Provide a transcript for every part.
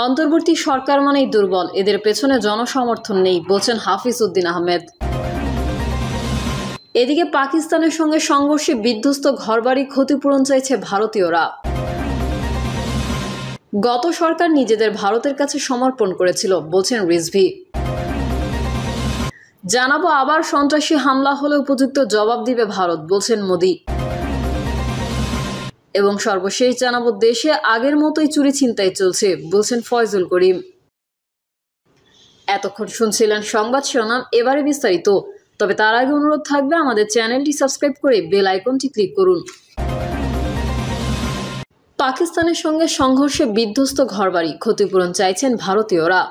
অন্তর্বর্তী সরকার মানেই দুর্বল, এদের পেছনে জনসমর্থন নেই বলছেন হাফিজ উদ্দিন আহমেদ। এদিকে পাকিস্তানের সঙ্গে সংঘর্ষে বিধ্বস্ত ঘরবাড়ি ক্ষতিপূরণ চাইছে ভারতীয়রা। গত সরকার নিজেদের ভারতের কাছে সমর্পণ করেছিল বলছেন রিজভী। জানাবো আবার সন্ত্রাসী হামলা হলে উপযুক্ত জবাব দিবে ভারত বলছেন মোদি। এবং সর্বশেষ জানাবো দেশে আগের মতোই চুরি ছিনতাই চলছে বলছেন ফয়জুল করিম। এতক্ষণ শুনছিলেন সংবাদ শিরোনাম, এবারে বিস্তারিত। তবে তার আগে অনুরোধ থাকবে আমাদের চ্যানেলটি সাবস্ক্রাইব করে বেল আইকনটি ক্লিক করুন। পাকিস্তানের সঙ্গে সংঘর্ষে বিধ্বস্ত ঘরবাড়ি ক্ষতিপূরণ চাইছেন ভারতীয়রা।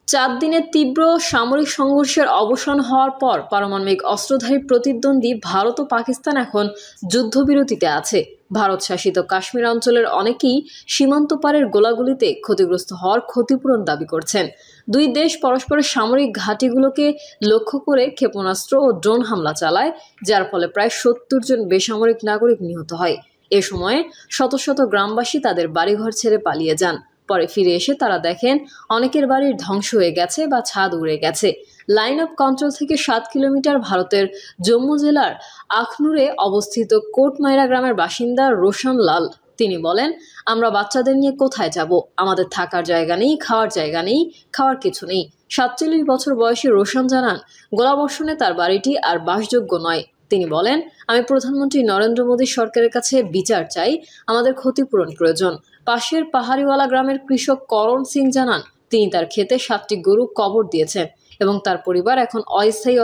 4 দিনের তীব্র সামরিক সংঘর্ষের অবসান হওয়ার পর পারমাণবিক অস্ত্রধারী প্রতিদ্বন্দ্বী ভারত ও পাকিস্তান এখন যুদ্ধবিরতিতে আছে। ভারত শাসিত কাশ্মীর অঞ্চলের অনেকেই সীমান্ত পারের গোলাগুলিতে ক্ষতিগ্রস্ত হওয়ার ক্ষতিপূরণ দাবি করছেন। দুই দেশ পরস্পরের সামরিক ঘাঁটিগুলোকে লক্ষ্য করে ক্ষেপণাস্ত্র ও ড্রোন হামলা চালায়, যার ফলে প্রায় 70 জন বেসামরিক নাগরিক নিহত হয়। এ সময়ে শত শত গ্রামবাসী তাদের বাড়িঘর ছেড়ে পালিয়ে যান। পরে ফিরে এসে তারা দেখেন অনেকের বাড়ির ধ্বংস হয়ে গেছে বা ছাদ উড়ে গেছে। লাইন অফ কন্ট্রোল থেকে 7 কিলোমিটার ভারতের জম্মু জেলার আখনুরে অবস্থিত কোটমাইরা গ্রামের বাসিন্দা রোশন লাল তিনি বলেন, আমরা বাচ্চাদের নিয়ে কোথায় যাব? আমাদের থাকার জায়গা নেই, খাওয়ার জায়গা নেই, খাওয়ার কিছু নেই। 47 বছর বয়সী রোশন জানান, গোলাবর্ষণে তার বাড়িটি আর বাসযোগ্য নয়। তিনি বলেন, আমি প্রধানমন্ত্রী নরেন্দ্র মোদী সরকারের কাছে বিচার চাই, আমাদের ক্ষতিপূরণ প্রয়োজন। পাশের পাহাড়িওয়ালা গ্রামের কৃষক করণ সিং জানান, তিনি তার ক্ষেতে 7টি গরু কবর দিয়েছেন এবং তার পরিবার এখন অস্থায়ী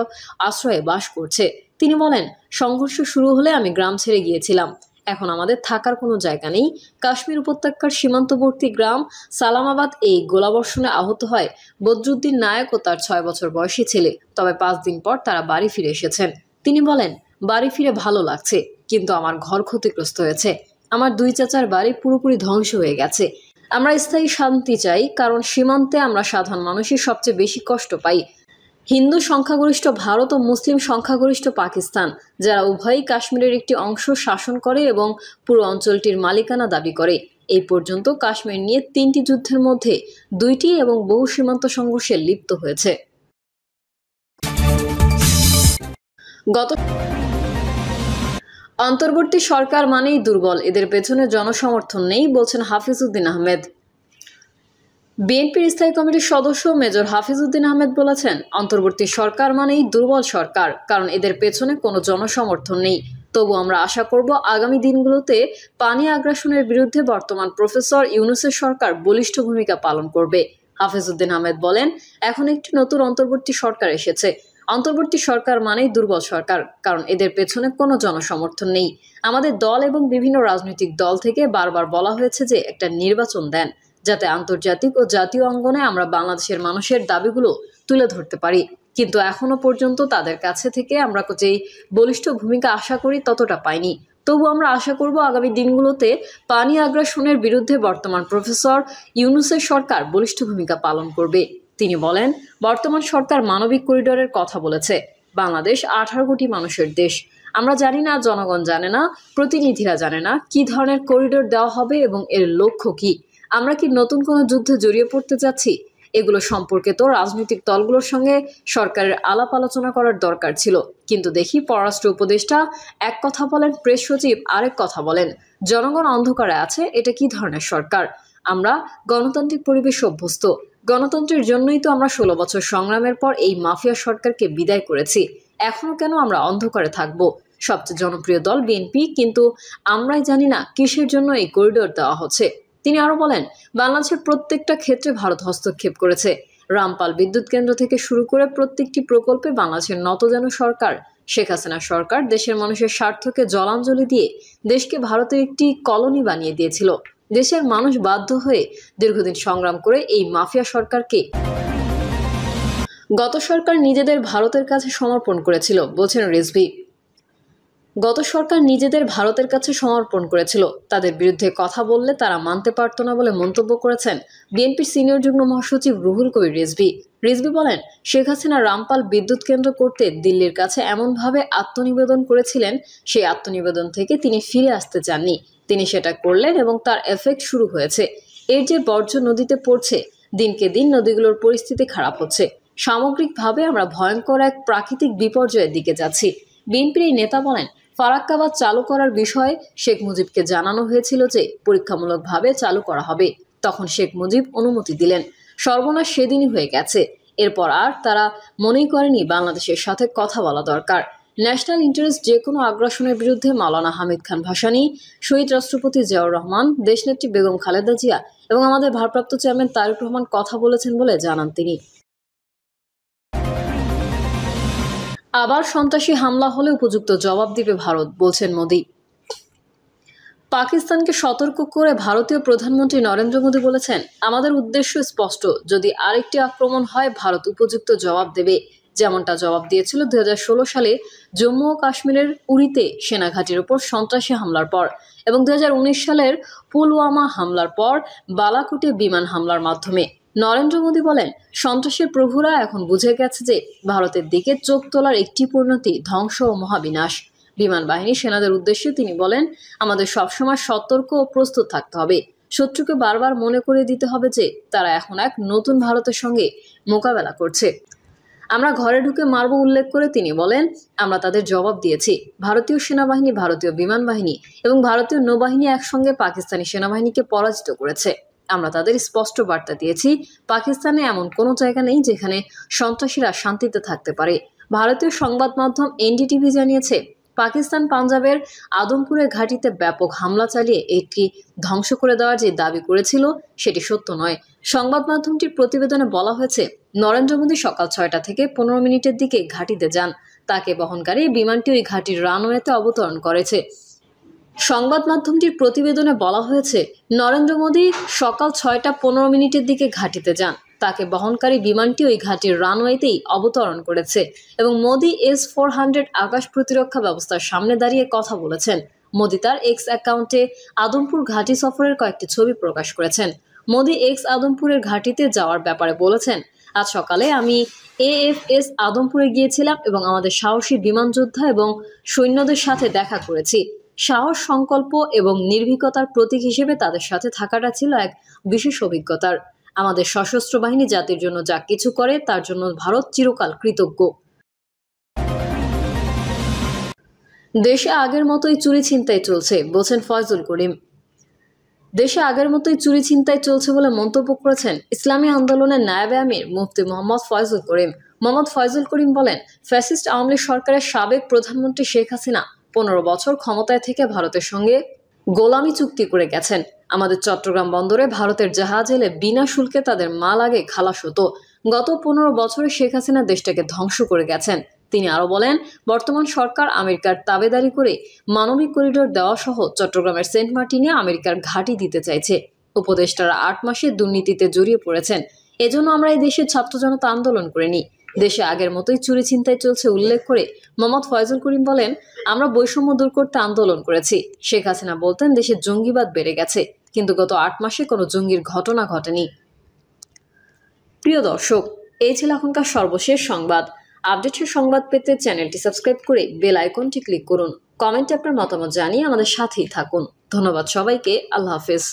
আশ্রয়ে বাস করছে। তিনি বলেন, সংঘর্ষ শুরু হলে আমি গ্রাম ছেড়ে গিয়েছিলাম, এখন আমাদের থাকার কোনো জায়গা নেই। কাশ্মীর উপত্যকার সীমান্তবর্তী গ্রাম সালামাবাদ এই গোলাবর্ষণে আহত হয় বদরুদ্দিন নায়ক ও তার 6 বছর বয়সী ছেলে। তবে 5 দিন পর তারা বাড়ি ফিরে এসেছেন। তিনি বলেন, বাড়ি ফিরে ভালো লাগছে, কিন্তু আমার ঘর ক্ষতিগ্রস্ত হয়েছে। আমার 2 চাচার বাড়ি পুরোপুরি ধ্বংস হয়ে গেছে। আমরা স্থায়ী শান্তি চাই, কারণ সীমান্তে আমরা সাধারণ মানুষই সবচেয়ে বেশি কষ্ট পাই। হিন্দু সংখ্যাগরিষ্ঠ ভারত ও মুসলিম সংখ্যাগরিষ্ঠ পাকিস্তান, যারা উভয়ই কাশ্মীরের একটি অংশ শাসন করে এবং পুরো অঞ্চলটির মালিকানা দাবি করে। এই পর্যন্ত কাশ্মীর নিয়ে 3টি যুদ্ধের মধ্যে 2টি এবং বহু সীমান্ত সংঘর্ষে লিপ্ত হয়েছে। অন্তর্বর্তী সরকার মানেই দুর্বল, এদের পেছনে জনসমর্থন নেই বলছেন হাফিজ উদ্দিন আহমেদ। বিএনপির স্থায়ী কমিটির সদস্য মেজর হাফিজ উদ্দিন আহমেদ বলেছেন, অন্তর্বর্তী সরকার মানেই দুর্বল সরকার, কারণ এদের পেছনে কোনো জনসমর্থন নেই। তবু আমরা আশা করব আগামী দিনগুলোতে পানি আগ্রাসনের বিরুদ্ধে বর্তমান প্রফেসর ইউনূসের সরকার বলিষ্ঠ ভূমিকা পালন করবে। হাফিজ উদ্দিন আহমেদ বলেন, এখন একটি নতুন অন্তর্বর্তী সরকার এসেছে। অন্তর্বর্তী সরকার মানেই দুর্বল সরকার, কারণ এদের পেছনে কোনো জনসমর্থন নেই। আমাদের দল এবং বিভিন্ন রাজনৈতিক দল থেকে বারবার বলা হয়েছে যে একটা নির্বাচন দেন, যাতে আন্তর্জাতিক ও জাতীয় অঙ্গনে আমরা বাংলাদেশের মানুষের দাবিগুলো তুলে ধরতে পারি। কিন্তু এখনো পর্যন্ত তাদের কাছে থেকে আমরা যেই বলিষ্ঠ ভূমিকা আশা করি ততটা পাইনি। তবু আমরা আশা করব আগামী দিনগুলোতে পানি আগ্রাসনের বিরুদ্ধে বর্তমান প্রফেসর ইউনূসের সরকার বলিষ্ঠ ভূমিকা পালন করবে। তিনি বলেন, বর্তমান সরকার মানবিক করিডোরের কথা বলেছে। বাংলাদেশ 18 কোটি মানুষের দেশ। আমরা জানি না, জনগণ জানে না, প্রতিনিধিরা জানে না কি ধরনের করিডোর দেওয়া হবে এবং এর লক্ষ্য কি। আমরা কি নতুন কোনো যুদ্ধে জড়িয়ে পড়তে যাচ্ছি? এগুলো সম্পর্কে তো রাজনৈতিক দলগুলোর সঙ্গে সরকারের আলাপ আলোচনা করার দরকার ছিল। কিন্তু দেখি পররাষ্ট্র উপদেষ্টা এক কথা বলেন, প্রেস সচিব আরেক কথা বলেন। জনগণ অন্ধকারে আছে। এটা কি ধরনের সরকার? আমরা গণতান্ত্রিক পরিবেশ অভ্যস্ত। গণতন্ত্রের জন্যই তো আমরা 16 বছর সংগ্রামের পর এই মাফিয়া সরকারকে বিদায় করেছি। এখনো কেন আমরা অন্ধকারে থাকব? সবচেয়ে জনপ্রিয় দল বিএনপি, কিন্তু আমরাই জানি না কিসের জন্য এই করিডোর দেওয়া হচ্ছে। তিনি আরো বলেন, বাংলাদেশের প্রত্যেকটা ক্ষেত্রে ভারত হস্তক্ষেপ করেছে। রামপাল বিদ্যুৎ কেন্দ্র থেকে শুরু করে প্রত্যেকটি প্রকল্পে বাংলাদেশের নতজানু সরকার শেখ হাসিনা সরকার দেশের মানুষের স্বার্থকে জলাঞ্জলি দিয়ে দেশকে ভারতের একটি কলোনি বানিয়ে দিয়েছিল। দেশের মানুষ বাধ্য হয়ে দীর্ঘদিন সংগ্রাম করে এই মাফিয়া সরকারকে গত সরকার নিজেদের ভারতের কাছে সমর্পণ করেছিল বলছেন রিজভী। গত সরকার নিজেদের ভারতের কাছে সমর্পণ করেছিল, তাদের বিরুদ্ধে কথা বললে তারা মানতে পারত না বলে মন্তব্য করেছেন বিএনপির সিনিয়র যুগ্ম মহাসচিব রুহুল কবির রিজভী। রিজভী বলেন, শেখ হাসিনা রামপাল বিদ্যুৎ কেন্দ্র করতে দিল্লির কাছে এমনভাবে আত্মনিবেদন করেছিলেন, সেই আত্মনিবেদন থেকে তিনি ফিরে আসতে চাননি। তিনি সেটা করলেন এবং তার এফেক্ট শুরু হয়েছে। এর যে বর্জ্য নদীতে পড়ছে, দিনকে দিন নদীগুলোর পরিস্থিতি খারাপ হচ্ছে। সামগ্রিকভাবে আমরা ভয়ঙ্কর এক প্রাকৃতিক বিপর্যয়ের দিকে যাচ্ছি। বিএনপির এই নেতা বলেন, ফারাক্কা বাঁধ চালু করার বিষয়ে শেখ মুজিবকে জানানো হয়েছিল যে পরীক্ষামূলকভাবে চালু করা হবে। তখন শেখ মুজিব অনুমতি দিলেন। সর্বনাশ সেদিনই হয়ে গেছে। এরপর আর তারা মনেই করেনি বাংলাদেশের সাথে কথা বলা দরকার। ন্যাশনাল ইন্টারেস্ট যে কোনো আগ্রাসনের বিরুদ্ধে মাওলানা হামিদ খান ভাসানী, শহীদ রাষ্ট্রপতি জিয়াউর রহমান, দেশনেত্রী বেগম খালেদা জিয়া এবং আমাদের ভারপ্রাপ্ত চেয়ারম্যান তারেক রহমান কথা বলেছেন বলে জানান তিনি। আবার সন্ত্রাসী হামলা হলে উপযুক্ত জবাব দিবে ভারত, বলছেন মোদি। পাকিস্তানকে সতর্ক করে ভারতীয় প্রধানমন্ত্রী নরেন্দ্র মোদি বলেছেন, আমাদের উদ্দেশ্য স্পষ্ট, যদি আরেকটি আক্রমণ হয় ভারত উপযুক্ত জবাব দেবে। যেমনটা জবাব দিয়েছিল 2016 সালে জম্মু ও কাশ্মীরের উরিতে সেনাঘাটির উপর সন্ত্রাসী হামলার পর এবং 2019 সালের পুলওয়ামা হামলার পর বালাকোটে বিমান হামলার মাধ্যমে। নরেন্দ্র মোদি বলেন, সন্ত্রাসের প্রভুরা এখন বুঝে গেছে যে ভারতের দিকে চোখ তোলার একটি পরিণতি ধ্বংস ও মহাবিনাশ। বিমান বাহিনী সেনাদের উদ্দেশ্যে তিনি বলেন, আমাদের সবসময় সতর্ক ও প্রস্তুত থাকতে হবে। শত্রুকে বারবার মনে করে দিতে হবে যে তারা এখন এক নতুন ভারতের সঙ্গে মোকাবেলা করছে। আমরা ঘরে ঢুকে মারব উল্লেখ করে তিনি বলেন, আমরা তাদের জবাব দিয়েছি। ভারতীয় সেনাবাহিনী, ভারতীয় বিমান বাহিনী এবং ভারতীয় নৌবাহিনী একসঙ্গে পাকিস্তানি সেনাবাহিনীকে পরাজিত করেছে। আমরা তাদের স্পষ্ট বার্তা দিয়েছি, পাকিস্তানে এমন কোনো জায়গা নেই যেখানে সন্ত্রাসীরা শান্তিতে থাকতে পারে। ভারতীয় সংবাদ মাধ্যম এনডিটিভি জানিয়েছে, পাকিস্তান পাঞ্জাবের আদমপুরের ঘাঁটিতে ব্যাপক হামলা চালিয়ে এটি ধ্বংস করে দেওয়ার যে দাবি করেছিল সেটি সত্য নয়। সংবাদ মাধ্যমটির প্রতিবেদনে বলা হয়েছে, নরেন্দ্র মোদী সকাল 6টা থেকে 15 মিনিটের দিকে ঘাঁটিতে যান। তাকে বহনকারী বিমানটি ওই ঘাঁটির রানওয়েতে অবতরণ করেছে। সংবাদ মাধ্যমটির প্রতিবেদনে বলা হয়েছে, নরেন্দ্র মোদী সকাল 6টা 15 মিনিটের দিকে ঘাঁটিতে যান। তাকে বহনকারী বিমানটি ওই ঘাঁটির রানওয়েতেই অবতরণ করেছে এবং মোদি S-400 আকাশ প্রতিরক্ষা ব্যবস্থার সামনে দাঁড়িয়ে কথা বলেছেন। মোদি তার এক্স অ্যাকাউন্টে আদমপুর ঘাঁটি সফরের কয়েকটি ছবি প্রকাশ করেছেন। মোদি এক্স আদমপুরের ঘাঁটিতে যাওয়ার ব্যাপারে বলেছেন, আজ সকালে আমি AFS আদমপুরে গিয়েছিলাম এবং আমাদের সাহসী বিমান যোদ্ধা এবং সৈন্যদের সাথে দেখা করেছি। সাহস, সংকল্প এবং নির্ভীকতার প্রতীক হিসেবে তাদের সাথে থাকাটা ছিল এক বিশেষ অভিজ্ঞতার। আমাদের সশস্ত্র বাহিনী জাতির জন্য যা কিছু করে তার জন্য ভারত চিরকাল কৃতজ্ঞ। দেশে আগের মতোই চুরি ছিনতাই চলছে, বলছেন ফয়জুল করিম। দেশে আগের মতোই চুরি ছিনতাই চলছে বলে মন্তব্য করেছেন ইসলামী আন্দোলনের নায়েবে আমির মুফতি মোহাম্মদ ফয়জুল করিম। মোহাম্মদ ফয়জুল করিম বলেন, ফ্যাসিস্ট আওয়ামী লীগ সরকারের সাবেক প্রধানমন্ত্রী শেখ হাসিনা 15 বছর ক্ষমতায় থেকে ভারতের সঙ্গে গোলামি চুক্তি করে গেছেন। আমাদের চট্টগ্রাম বন্দরে ভারতের জাহাজ এলে বিনা শুল্কে তাদের মাল আগে খালাস হতো। গত 15 বছরে শেখ হাসিনা দেশটাকে ধ্বংস করে গেছেন। তিনি আরো বলেন, বর্তমান সরকার আমেরিকার তাবেদারি করে মানবিক করিডোর দেওয়া সহ চট্টগ্রামের সেন্ট মার্টিনে আমেরিকার ঘাঁটি দিতে চাইছে। উপদেষ্টারা 8 মাসে দুর্নীতিতে জড়িয়ে পড়েছেন। এজন্য আমরা এই দেশের ছাত্র জনতা আন্দোলন করিনি। দেশে আগের মতোই চুরি ছিনতাই চলছে উল্লেখ করে মোহাম্মদ ফয়জুল করিম বলেন, আমরা বৈষম্য দূর করতে আন্দোলন করেছি। শেখ হাসিনা বলতেন দেশে জঙ্গিবাদ বেড়ে গেছে, কিন্তু গত 8 মাসে কোনো জঙ্গির ঘটনা ঘটেনি। প্রিয় দর্শক, এই ছিল এখনকার সর্বশেষ সংবাদ। আপডেটের সংবাদ পেতে চ্যানেলটি সাবস্ক্রাইব করে বেল আইকনটি ক্লিক করুন। কমেন্টে আপনার মতামত জানিয়ে আমাদের সাথেই থাকুন। ধন্যবাদ সবাইকে। আল্লাহ হাফেজ।